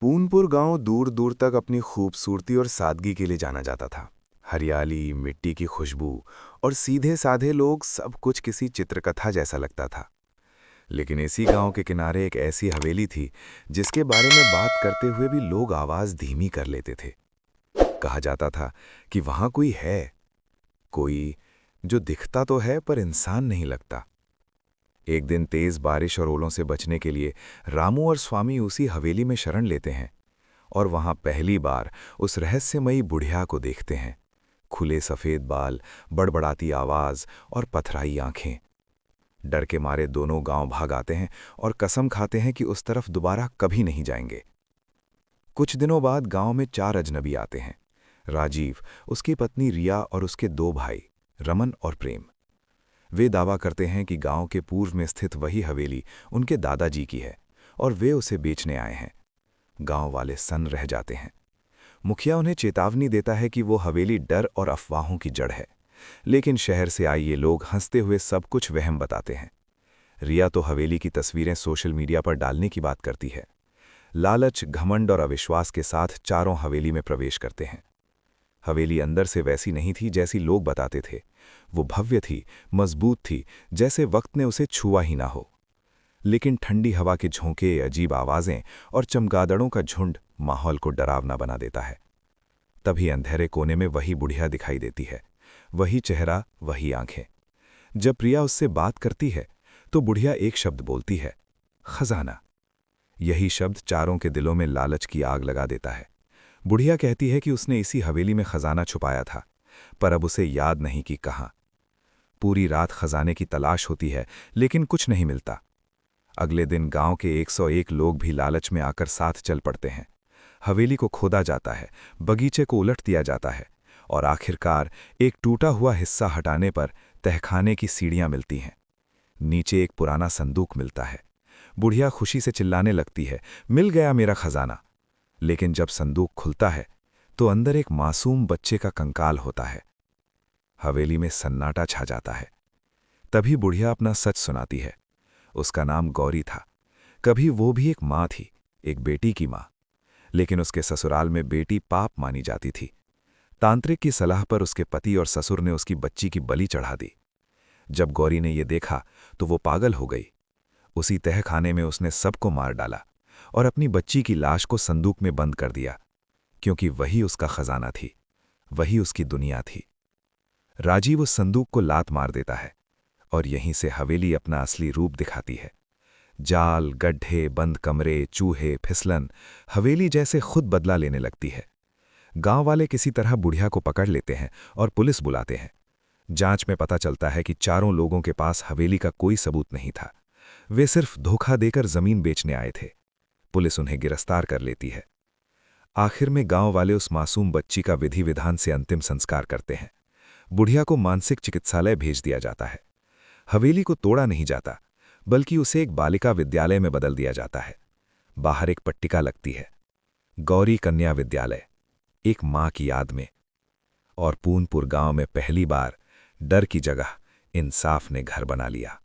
पूनपुर गांव दूर दूर तक अपनी खूबसूरती और सादगी के लिए जाना जाता था। हरियाली, मिट्टी की खुशबू और सीधे साधे लोग, सब कुछ किसी चित्रकथा जैसा लगता था। लेकिन इसी गांव के किनारे एक ऐसी हवेली थी जिसके बारे में बात करते हुए भी लोग आवाज धीमी कर लेते थे। कहा जाता था कि वहां कोई है, कोई जो दिखता तो है पर इंसान नहीं लगता। एक दिन तेज बारिश और ओलों से बचने के लिए रामू और स्वामी उसी हवेली में शरण लेते हैं और वहां पहली बार उस रहस्यमयी बुढ़िया को देखते हैं। खुले सफेद बाल, बड़बड़ाती आवाज और पथराई आंखें। डर के मारे दोनों गांव भाग आते हैं और कसम खाते हैं कि उस तरफ दोबारा कभी नहीं जाएंगे। कुछ दिनों बाद गांव में 4 अजनबी आते हैं। राजीव, उसकी पत्नी रिया और उसके 2 भाई रमन और प्रेम। वे दावा करते हैं कि गांव के पूर्व में स्थित वही हवेली उनके दादाजी की है और वे उसे बेचने आए हैं। गांव वाले सन्न रह जाते हैं। मुखिया उन्हें चेतावनी देता है कि वो हवेली डर और अफवाहों की जड़ है, लेकिन शहर से आए ये लोग हंसते हुए सब कुछ वहम बताते हैं। रिया तो हवेली की तस्वीरें सोशल मीडिया पर डालने की बात करती है। लालच, घमंड और अविश्वास के साथ चारों हवेली में प्रवेश करते हैं। हवेली अंदर से वैसी नहीं थी जैसी लोग बताते थे। वो भव्य थी, मजबूत थी, जैसे वक्त ने उसे छुआ ही ना हो। लेकिन ठंडी हवा के झोंके, अजीब आवाजें और चमगादड़ों का झुंड माहौल को डरावना बना देता है। तभी अंधेरे कोने में वही बुढ़िया दिखाई देती है। वही चेहरा, वही आंखें। जब प्रिया उससे बात करती है तो बुढ़िया एक शब्द बोलती है, खजाना। यही शब्द चारों के दिलों में लालच की आग लगा देता है। बुढ़िया कहती है कि उसने इसी हवेली में खजाना छुपाया था, पर अब उसे याद नहीं कि कहाँ। पूरी रात खजाने की तलाश होती है, लेकिन कुछ नहीं मिलता। अगले दिन गांव के 101 लोग भी लालच में आकर साथ चल पड़ते हैं। हवेली को खोदा जाता है, बगीचे को उलट दिया जाता है और आखिरकार एक टूटा हुआ हिस्सा हटाने पर तहखाने की सीढ़ियां मिलती हैं। नीचे एक पुराना संदूक मिलता है। बुढ़िया खुशी से चिल्लाने लगती है, मिल गया मेरा खजाना। लेकिन जब संदूक खुलता है तो अंदर एक मासूम बच्चे का कंकाल होता है। हवेली में सन्नाटा छा जाता है। तभी बुढ़िया अपना सच सुनाती है। उसका नाम गौरी था। कभी वो भी एक माँ थी, एक बेटी की माँ। लेकिन उसके ससुराल में बेटी पाप मानी जाती थी। तांत्रिक की सलाह पर उसके पति और ससुर ने उसकी बच्ची की बलि चढ़ा दी। जब गौरी ने यह देखा तो वो पागल हो गई। उसी तहखाने में उसने सबको मार डाला और अपनी बच्ची की लाश को संदूक में बंद कर दिया, क्योंकि वही उसका खजाना थी, वही उसकी दुनिया थी। राजीव उस संदूक को लात मार देता है और यहीं से हवेली अपना असली रूप दिखाती है। जाल, गड्ढे, बंद कमरे, चूहे, फिसलन, हवेली जैसे खुद बदला लेने लगती है। गांव वाले किसी तरह बुढ़िया को पकड़ लेते हैं और पुलिस बुलाते हैं। जांच में पता चलता है कि चारों लोगों के पास हवेली का कोई सबूत नहीं था। वे सिर्फ धोखा देकर जमीन बेचने आए थे। पुलिस उन्हें गिरफ्तार कर लेती है। आखिर में गांव वाले उस मासूम बच्ची का विधि विधान से अंतिम संस्कार करते हैं। बुढ़िया को मानसिक चिकित्सालय भेज दिया जाता है। हवेली को तोड़ा नहीं जाता, बल्कि उसे एक बालिका विद्यालय में बदल दिया जाता है। बाहर एक पट्टिका लगती है, गौरी कन्या विद्यालय, एक मां की याद में। और पूनपुर गांव में पहली बार डर की जगह इंसाफ ने घर बना लिया।